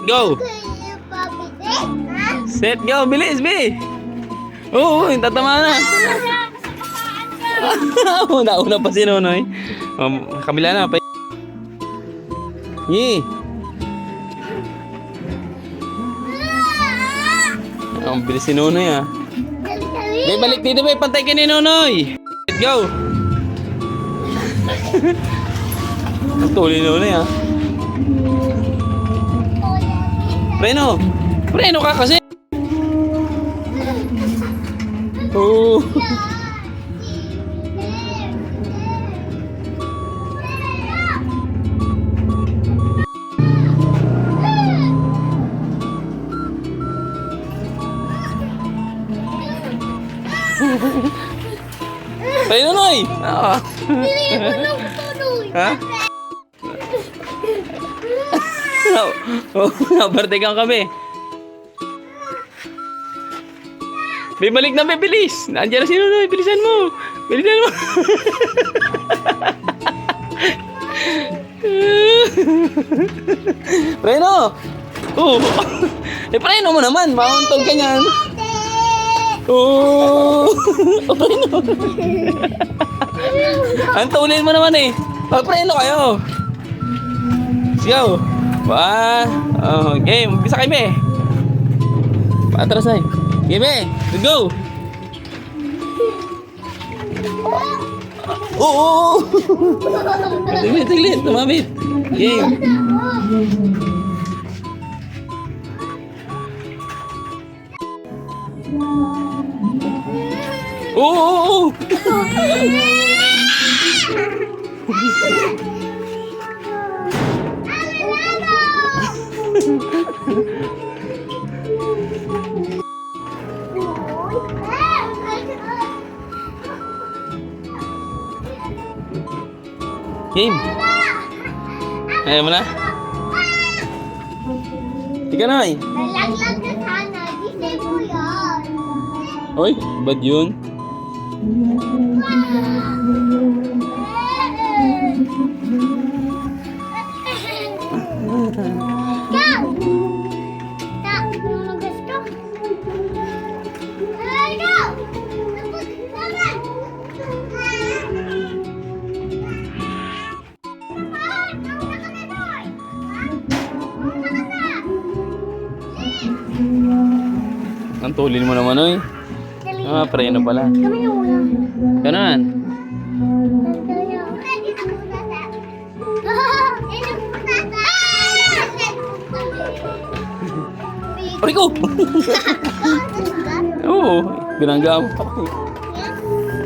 go. Set, go. Bilis, bi. Oo, tatama na. Nauna pa si Nonoy. Kabila na. Yi. Ang bilis si Nonoy ah. Bay, balik dito bay. Pantay ka ni Nonoy. Let's go. Tuloy Nonoy ah. Preno. Preno ka kasi. Oh. Tayo na, Noy! Ha? Nabartigan kami. Bibalik na, bilis! Nandiyan na si Nonoy, bilisan mo! Bilisan mo! Preno! Preno mo naman, mauntog ka niyan. Preno! Ang tulin mo naman eh. Preno kayo. Let's go. Game. Bisa kayo be. Patras na eh. Game eh. Let's go. Tiglit. Tumamit. Game. Game. Ayaw mo na? Tika na eh. Nalaglag na sana. Disable yan. Oy, bad yun? Ang tulin mo naman, oy. Preno pala. Kami yung una. Ganun. Rico! Oo, binangga mo pa ko.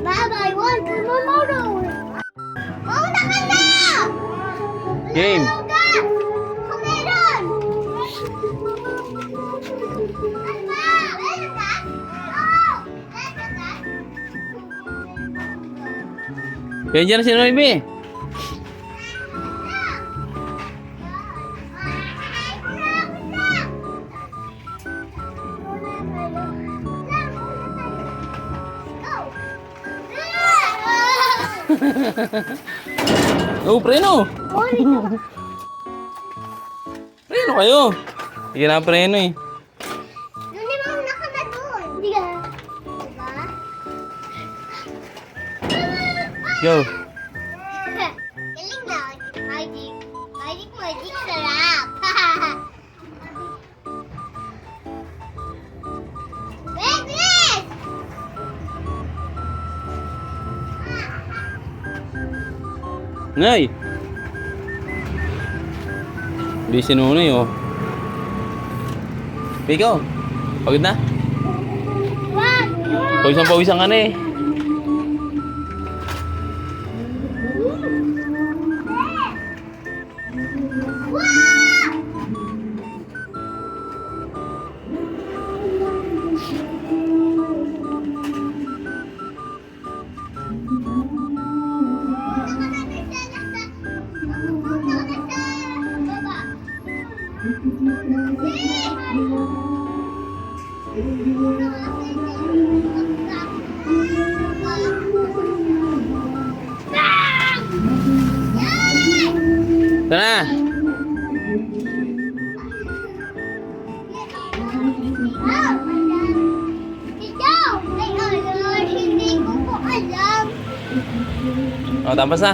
Bye-bye, one, tomorrow. Mauna ka na! Game. Kameron! Yan dyan na si Noy. Preno! Preno kayo! Sige na preno eh. Hindi mo na ka na doon. Hindi ka. Go! Galing na. Magic sarap. Bilis! Nay! Hindi sinunay oh. Ikaw, pagod na? Wag! Pawisan ka na eh. Ito na. O, tapos na.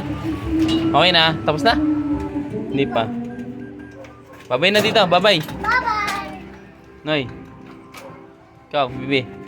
Okay na? Tapos na? Hindi pa. Babay na dito. Babay. Bye-bye. Noy. Ikaw, Bibi.